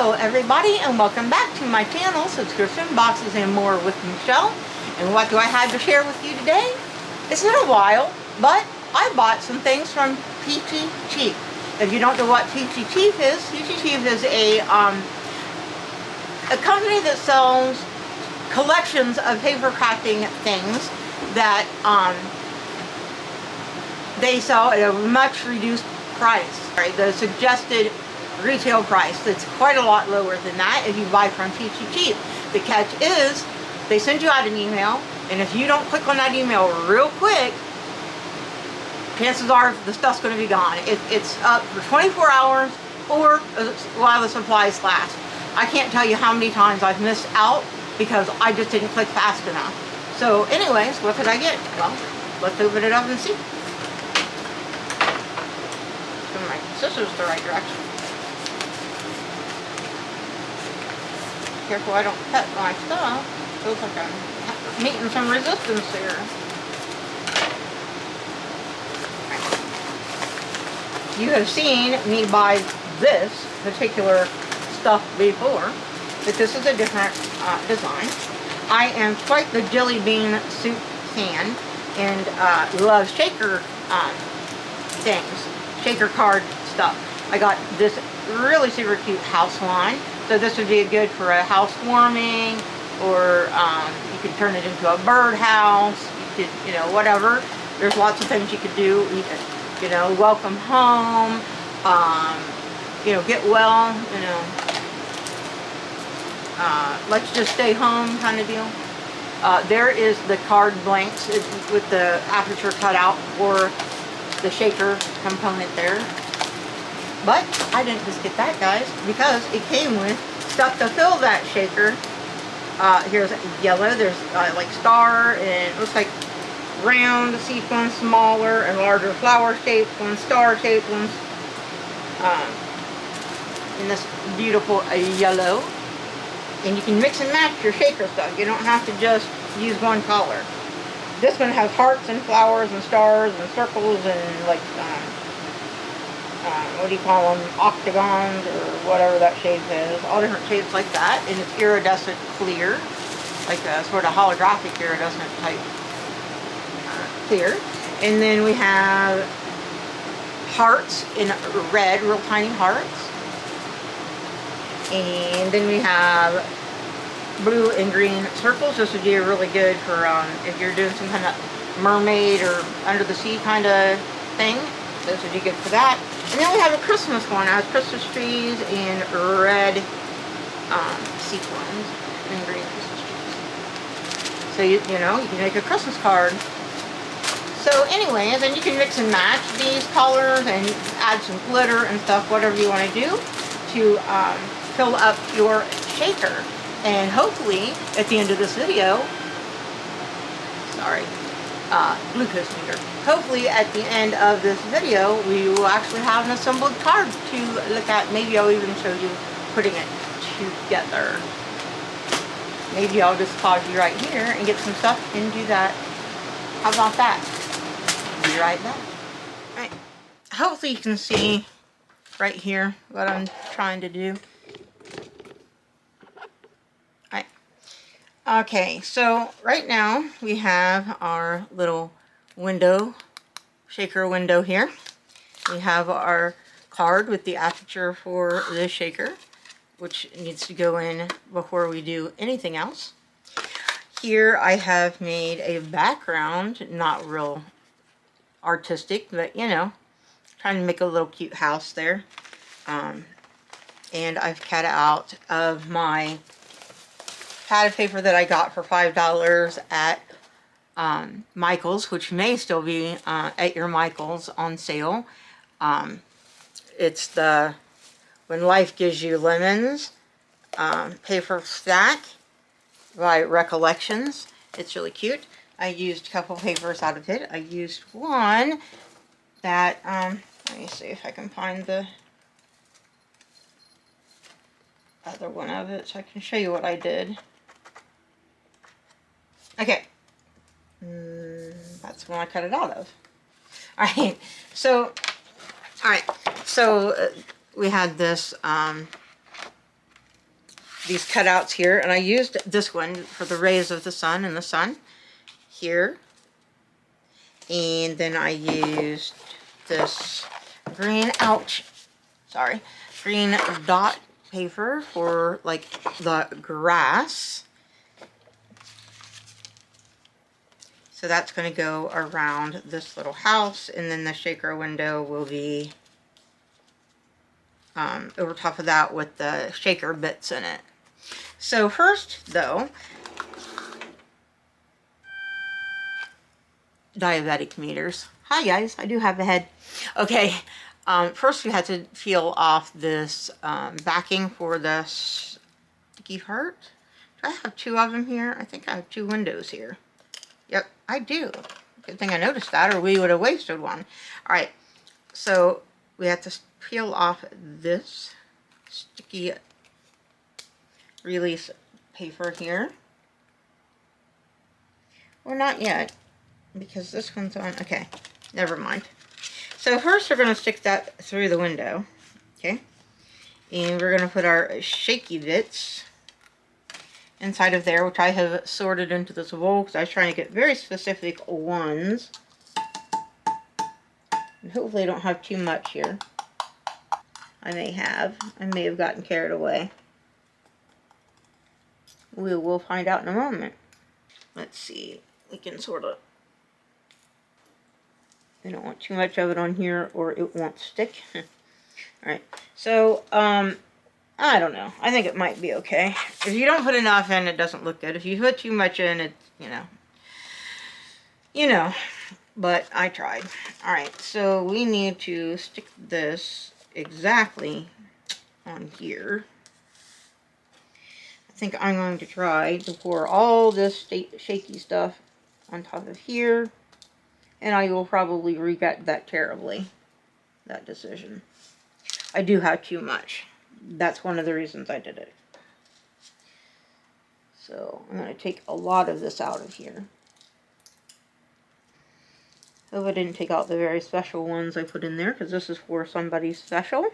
Hello everybody and welcome back to my channel, Subscription Boxes and More with Michelle. And what do I have to share with you today? It's been a while, but I bought some things from Peachy Cheap. If you don't know what Peachy Cheap is a company that sells collections of paper crafting things that they sell at a much reduced price. Right, the suggested retail price that's quite a lot lower than that if you buy from Peachy Cheap. The catch is they send you out an email, and if you don't click on that email real quick, chances are the stuff's going to be gone. It's up for 24 hours or while the supplies last. I can't tell you how many times I've missed out because I just didn't click fast enough. So anyways, what did I get? Well, let's open it up and see. Turn my scissors the right direction. Careful I don't cut my stuff. Feels like I'm meeting some resistance here. You have seen me buy this particular stuff before, but this is a different design. I am quite the Jillibean Soup fan and love shaker things, shaker card stuff. I got this really super cute house line. So this would be good for a housewarming, or you could turn it into a birdhouse. You could, you know, whatever. There's lots of things you could do. You know, welcome home. You know, get well. You know, let's just stay home kind of deal. There is the card blanks with the aperture cut out for the shaker component there. But I didn't just get that, guys, because it came with stuff to fill that shaker. Here's yellow. There's like star, and it looks like round sequin, smaller and larger flower shaped ones, star shaped ones, in this beautiful yellow. And you can mix and match your shaker stuff. You don't have to just use one color. This one has hearts and flowers and stars and circles and like what do you call them, octagons or whatever that shape is, all different shapes like that, and it's iridescent clear, like a sort of holographic iridescent type clear. And then we have hearts in red, real tiny hearts, and then we have blue and green circles. This would be really good for if you're doing some kind of mermaid or under the sea kind of thing. This would be good for that. And then we have a Christmas one. It has Christmas trees and red sequins and green Christmas trees. So you know, you can make a Christmas card. So anyways, and you can mix and match these colors and add some glitter and stuff, whatever you want to do to fill up your shaker. And hopefully at the end of this video, sorry, glucose meter. Hopefully at the end of this video we will actually have an assembled card to look at. Maybe I'll even show you putting it together. Maybe I'll just pause you right here and get some stuff and do that. How about that? Be right back. Right. Hopefully you can see right here what I'm trying to do. Right. Okay, so right now we have our little window, shaker window here. We have our card with the aperture for the shaker, which needs to go in before we do anything else. Here I have made a background, not real artistic, but you know, trying to make a little cute house there. And I've cut out of my padded paper that I got for $5 at Michael's, which may still be at your Michael's on sale. It's the When Life Gives You Lemons paper stack by Recollections. It's really cute. I used a couple papers out of it. I used one that, let me see if I can find the other one of it so I can show you what I did. Okay. That's when I cut it out of. Alright, so we had this these cutouts here, and I used this one for the rays of the sun and the sun here. And then I used this green, green dot paper for like the grass. So that's going to go around this little house, and then the shaker window will be over top of that with the shaker bits in it. So first, though, diabetic meters. Hi guys, I do have a head. Okay, first we had to peel off this backing for the sticky part. Do I have two of them here? I think I have two windows here. Yep, I do. Good thing I noticed that, or we would have wasted one. All right, so we have to peel off this sticky release paper here. Or not yet, because this one's on. Okay, never mind. So first we're going to stick that through the window. Okay, and we're going to put our shaky bits inside of there, which I have sorted into this bowl because I was trying to get very specific ones. And hopefully I don't have too much here. I may have gotten carried away. We will find out in a moment. Let's see. We can sort of. We don't want too much of it on here or it won't stick. Alright. So, I don't know. I think it might be okay. If you don't put enough in, it doesn't look good. If you put too much in, it, you know, but I tried. All right, so we need to stick this exactly on here. I think I'm going to try to pour all this shaky stuff on top of here, and I will probably regret that terribly, that decision. I do have too much. That's one of the reasons I did it. So I'm going to take a lot of this out of here. Hope I didn't take out the very special ones I put in there, because this is for somebody special,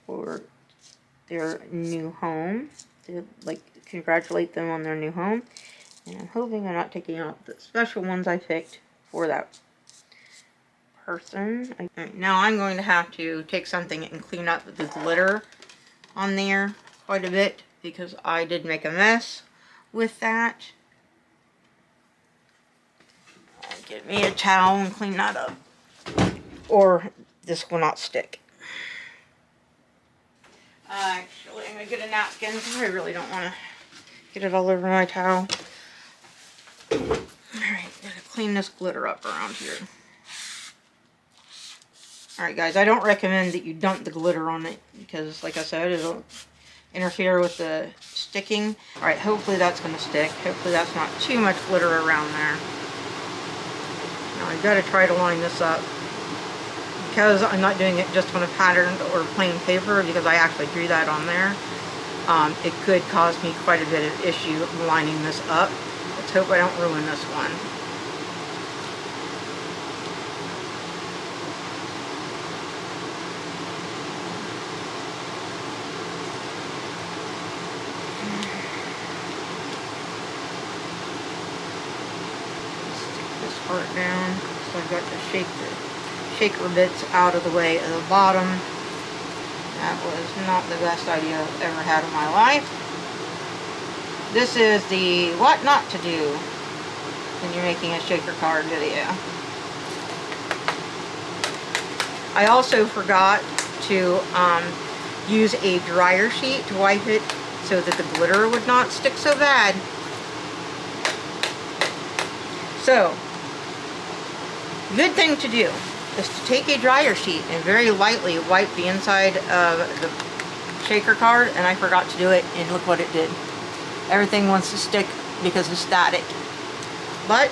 for their new home, to like congratulate them on their new home. And I'm hoping I'm not taking out the special ones I picked for that person. Right, now I'm going to have to take something and clean up the glitter on there quite a bit, because I did make a mess with that. Get me a towel and clean that up, or this will not stick. Actually, I'm going to get a napkin because I really don't want to get it all over my towel. Alright, gotta clean this glitter up around here. Alright guys, I don't recommend that you dump the glitter on it because, like I said, it'll interfere with the sticking. Alright, hopefully that's going to stick. Hopefully that's not too much glitter around there. Now I've got to try to line this up. Because I'm not doing it just on a patterned or plain paper, because I actually drew that on there, it could cause me quite a bit of issue lining this up. Let's hope I don't ruin this one. Part down, so I've got to shake the shaker bits out of the way of the bottom. That was not the best idea I've ever had in my life. This is the what not to do when you're making a shaker card video. I also forgot to use a dryer sheet to wipe it so that the glitter would not stick so bad. So, good thing to do is to take a dryer sheet and very lightly wipe the inside of the shaker card, and I forgot to do it, and look what it did. Everything wants to stick because it's static. But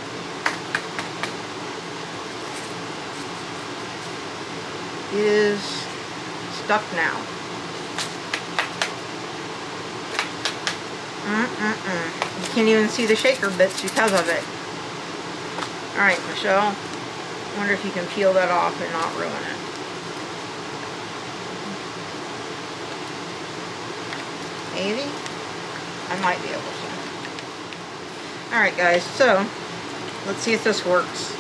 it is stuck now. You can't even see the shaker bits because of it. Alright, Michelle. Wonder if you can peel that off and not ruin it. Maybe? I might be able to. Alright guys, so let's see if this works.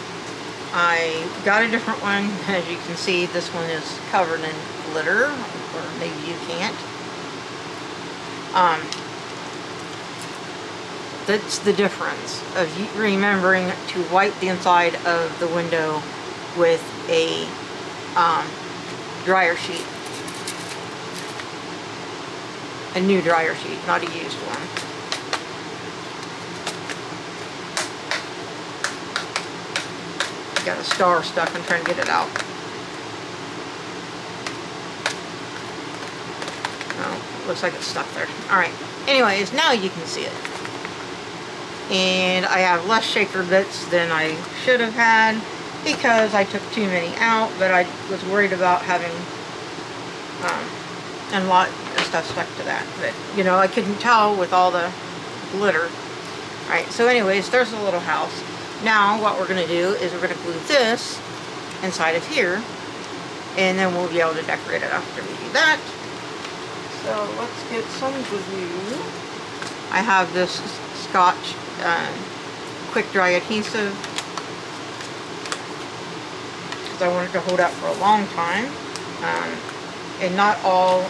I got a different one. As you can see, this one is covered in glitter, or maybe you can't. That's the difference of remembering to wipe the inside of the window with a dryer sheet. A new dryer sheet, not a used one. Got a star stuck. I'm trying to get it out. Oh, looks like it's stuck there. Alright. Anyways, now you can see it. And I have less shaker bits than I should have had because I took too many out, but I was worried about having a lot of stuff stuck to that. But, you know, I couldn't tell with all the glitter. Alright, so anyways, there's a little house. Now what we're going to do is we're going to glue this inside of here, and then we'll be able to decorate it after we do that. So let's get some glue. I have this Scotch quick dry adhesive because I wanted to hold out for a long time, and not all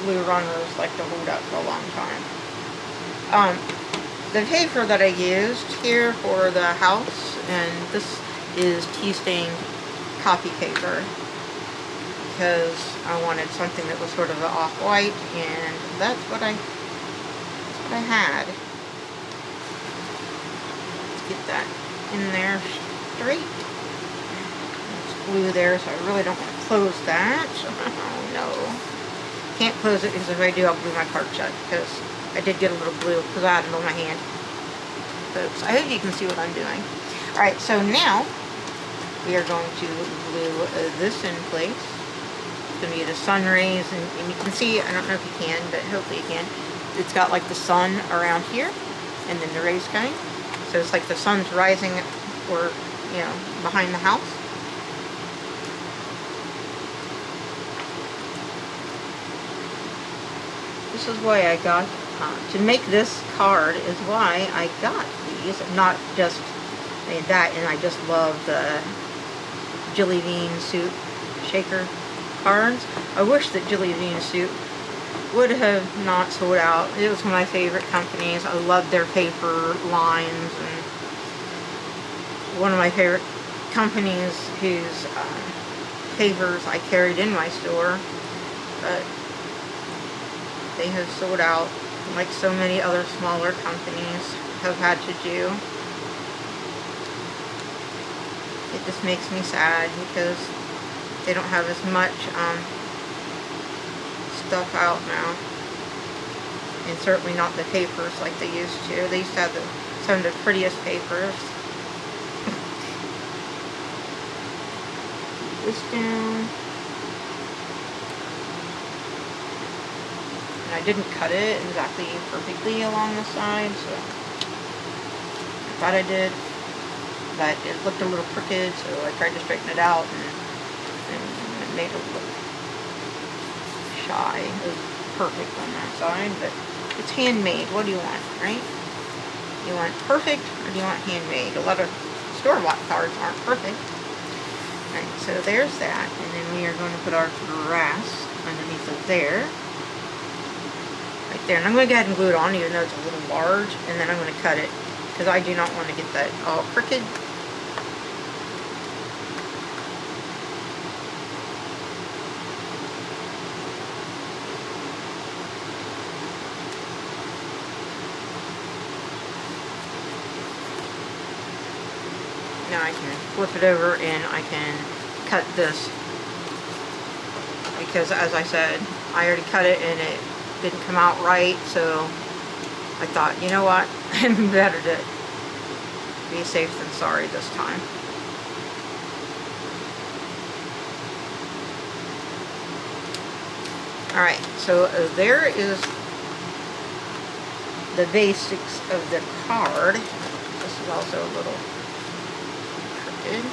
glue runners like to hold out for a long time. The paper that I used here for the house, and this is tea-stained copy paper because I wanted something that was sort of off-white, and that's what I had. Let's get that in there straight. There's glue there, so I really don't want to close that. Oh no. Can't close it because if I do, I'll glue my card shut, because I did get a little glue because I had it on my hand. Folks, I hope you can see what I'm doing. Alright, so now we are going to glue this in place. It's going to be the sun rays, and you can see, I don't know if you can, but hopefully you can. It's got like the sun around here, and then the rays coming. So it's like the sun's rising, or, you know, behind the house. This is why I got, to make this card is why I got these, not just, I mean that, and I just love the Jillibean Soup Shaker cards. I wish that Jillibean Soup would have not sold out. It was one of my favorite companies. I loved their paper lines, and one of my favorite companies whose papers I carried in my store, but they have sold out like so many other smaller companies have had to do. It just makes me sad because they don't have as much stuff out now, and certainly not the papers like they used to. They used to have some of the prettiest papers. This down. And I didn't cut it exactly perfectly along the side, so I thought I did, but it looked a little crooked, so I tried to straighten it out, and it made it look shy. It was perfect on that side, but it's handmade. What do you want, right? You want perfect, or do you want handmade? A lot of store-bought cards aren't perfect. Alright, so there's that, and then we are going to put our grass underneath of there. Right there, and I'm going to go ahead and glue it on, even though it's a little large, and then I'm going to cut it, because I do not want to get that all crooked. Now I can flip it over and I can cut this, because as I said, I already cut it and it didn't come out right, so I thought, you know what, I'm better to be safe than sorry this time. Alright, so there is the basics of the card. This is also a little crooked.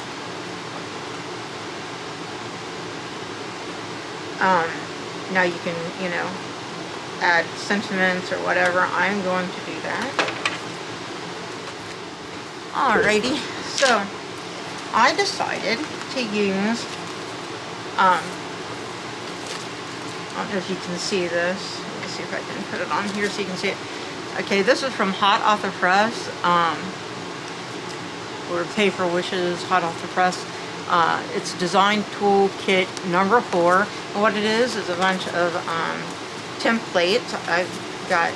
Now you can, you know, add sentiments or whatever, I'm going to do that. Alrighty, so I decided to use, I don't know if you can see this. Let me see if I can put it on here so you can see it. Okay, this is from Hot Off the Press, or Paper Wishes Hot Off the Press. It's Design Tool Kit number 4. And what it is a bunch of templates. I've got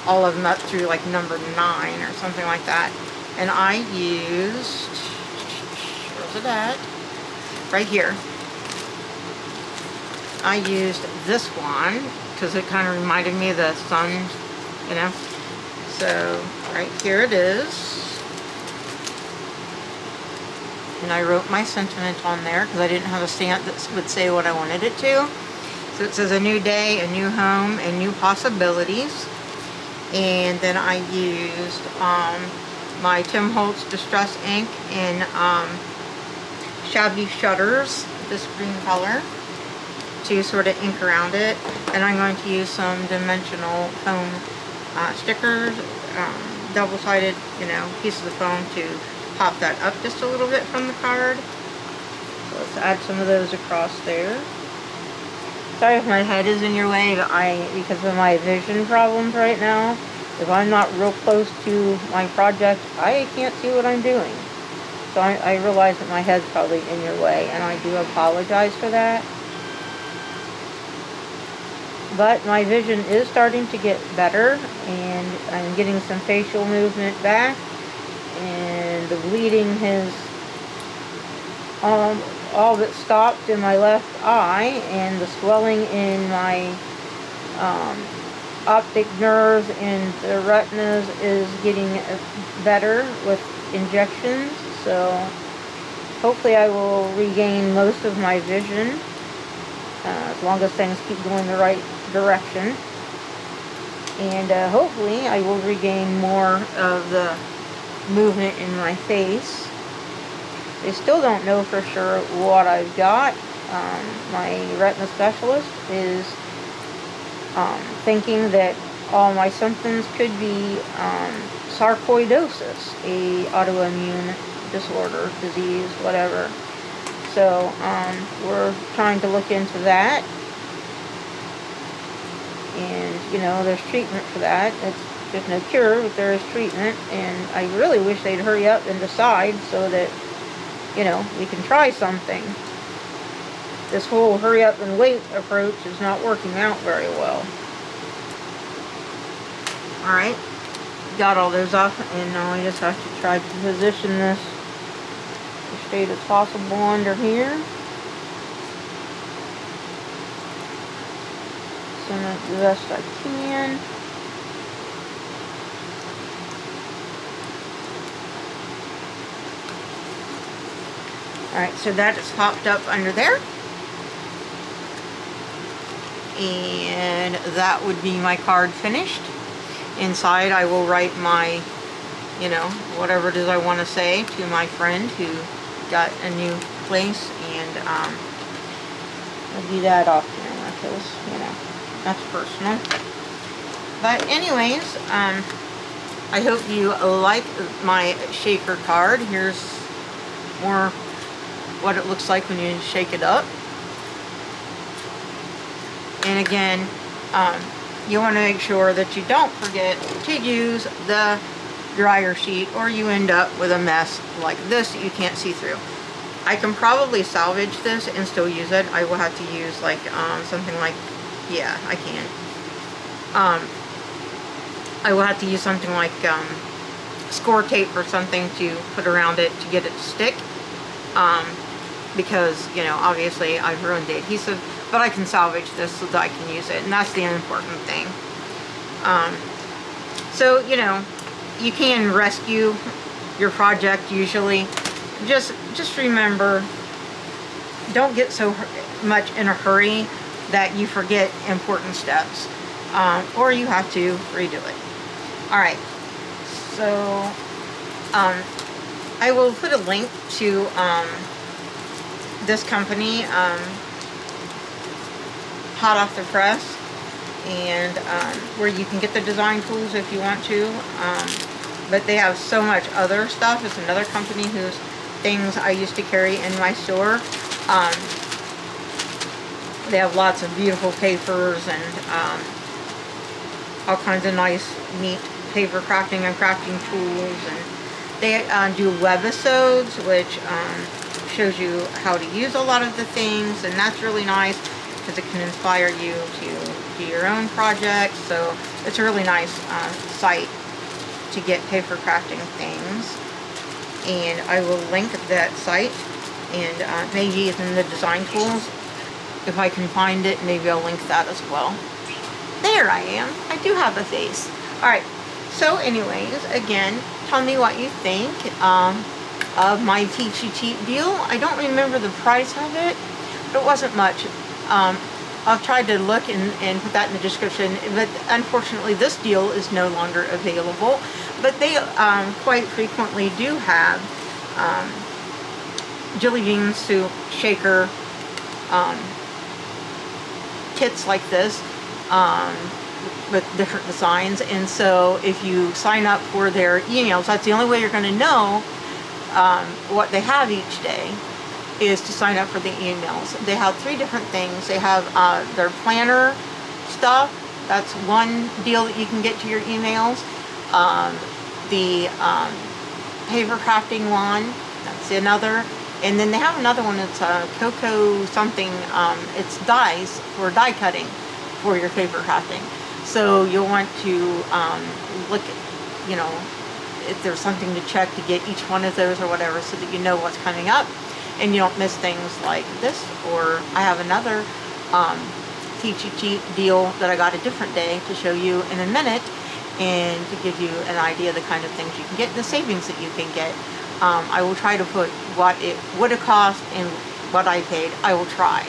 all of them up through like number 9 or something like that. And I used, where's it at? Right here. I used this one because it kind of reminded me of the sun, you know. So right here it is. And I wrote my sentiment on there because I didn't have a stamp that would say what I wanted it to. So it says a new day, a new home, and new possibilities. And then I used my Tim Holtz Distress ink in Shabby Shutters, this green color, to sort of ink around it. And I'm going to use some dimensional foam stickers, double-sided, you know, pieces of foam to pop that up just a little bit from the card. So let's add some of those across there. Sorry if my head is in your way, but because of my vision problems right now, if I'm not real close to my project, I can't see what I'm doing. So I realize that my head's probably in your way, and I do apologize for that. But my vision is starting to get better, and I'm getting some facial movement back, and the bleeding has all but stopped in my left eye, and the swelling in my optic nerves and the retinas is getting better with injections. So hopefully I will regain most of my vision as long as things keep going the right direction, and hopefully I will regain more of the movement in my face. They still don't know for sure what I've got. My retina specialist is thinking that all my symptoms could be sarcoidosis, a autoimmune disorder, disease, whatever. So we're trying to look into that, and you know, there's treatment for that. There's no cure, but there is treatment, and I really wish they'd hurry up and decide so that, you know, we can try something. This whole hurry up and wait approach is not working out very well. Alright, got all those off, and now I just have to try to position this as straight as possible under here. Center it the best I can. Alright, so that is popped up under there. And that would be my card finished. Inside I will write my, you know, whatever it is I want to say to my friend who got a new place, and I'll do that off camera because, you know, that's personal. But anyways, I hope you like my shaker card. Here's more what it looks like when you shake it up. And again, you want to make sure that you don't forget to use the dryer sheet, or you end up with a mess like this that you can't see through. I can probably salvage this and still use it. I will have to use like something like, yeah, I can. I will have to use something like score tape or something to put around it to get it to stick. Because, you know, obviously I've ruined the adhesive, but I can salvage this so that I can use it, and that's the important thing. So, you know, you can rescue your project usually. Just remember, don't get so much in a hurry that you forget important steps, or you have to redo it. Alright, so I will put a link to this company, Hot Off the Press, and where you can get the design tools if you want to. But they have so much other stuff. It's another company whose things I used to carry in my store. They have lots of beautiful papers and all kinds of nice, neat paper crafting and crafting tools. And they do webisodes, which shows you how to use a lot of the things, and that's really nice because it can inspire you to do your own projects. So it's a really nice site to get paper crafting things, and I will link that site, and maybe it's in the design tools. If I can find it, maybe I'll link that as well. There I am. I do have a face. Alright, so anyways, again, tell me what you think of my Peachy Cheap deal. I don't remember the price of it, but it wasn't much. I'll try to look and put that in the description, but unfortunately this deal is no longer available. But they quite frequently do have Jillibean Soup Shaker kits like this with different designs. And so if you sign up for their emails, that's the only way you're going to know what they have each day, is to sign up for the emails. They have 3 different things. They have their planner stuff. That's one deal that you can get to your emails. The paper crafting one, that's another. And then they have another one. It's cocoa something. It's dies for die cutting for your paper crafting. So you'll want to look at, you know, if there's something to check to get each one of those or whatever, so that you know what's coming up and you don't miss things like this. Or I have another Peachy Cheap deal that I got a different day to show you in a minute, and to give you an idea of the kind of things you can get, the savings that you can get. I will try to put what it would have cost and what I paid. I will try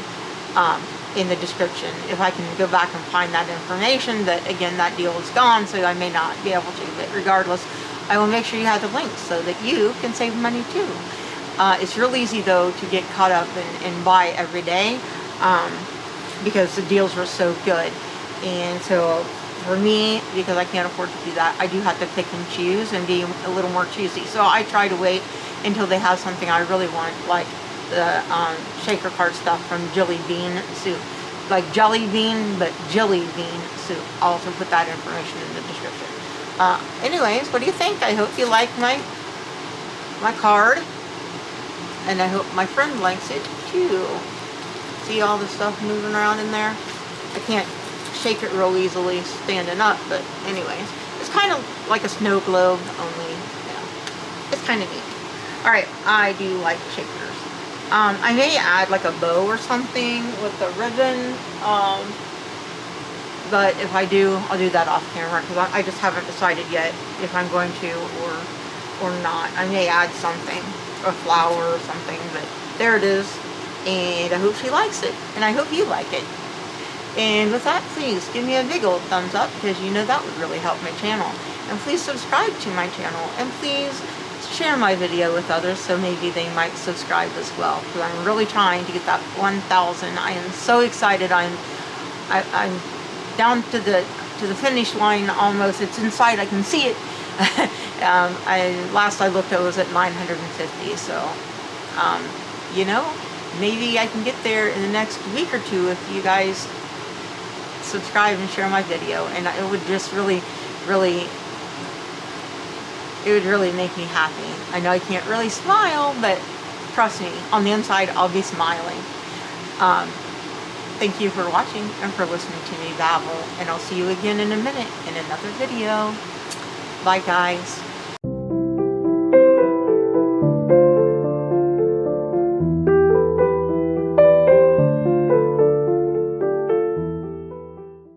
in the description if I can go back and find that information. But again, that deal is gone, so I may not be able to. But regardless, I will make sure you have the links so that you can save money too. It's real easy though to get caught up and buy every day because the deals were so good. And so for me, because I can't afford to do that, I do have to pick and choose and be a little more choosy. So I try to wait until they have something I really want, like the shaker card stuff from Jillibean Soup. Like jelly bean, but Jillibean Soup. I'll also put that information in the description. Anyways, what do you think? I hope you like my card. And I hope my friend likes it too. See all the stuff moving around in there? I can't shake it real easily standing up, but anyways, it's kind of like a snow globe, only, you know, it's kind of neat. Alright, I do like shakers. I may add like a bow or something with the ribbon, but if I do, I'll do that off camera, because I just haven't decided yet if I'm going to or not. I may add something, a flower or something, but there it is, and I hope she likes it, and I hope you like it. And with that, please give me a big old thumbs up, because you know that would really help my channel. And please subscribe to my channel, and please share my video with others so maybe they might subscribe as well, because I'm really trying to get that 1,000. I am so excited. I'm down to the finish line almost. It's inside. I can see it. Last I looked, it was at 950. So, you know, maybe I can get there in the next week or two if you guys subscribe and share my video, and it would just really make me happy. I know I can't really smile, but trust me, on the inside I'll be smiling. Thank you for watching and for listening to me babble, and I'll see you again in a minute in another video. Bye guys.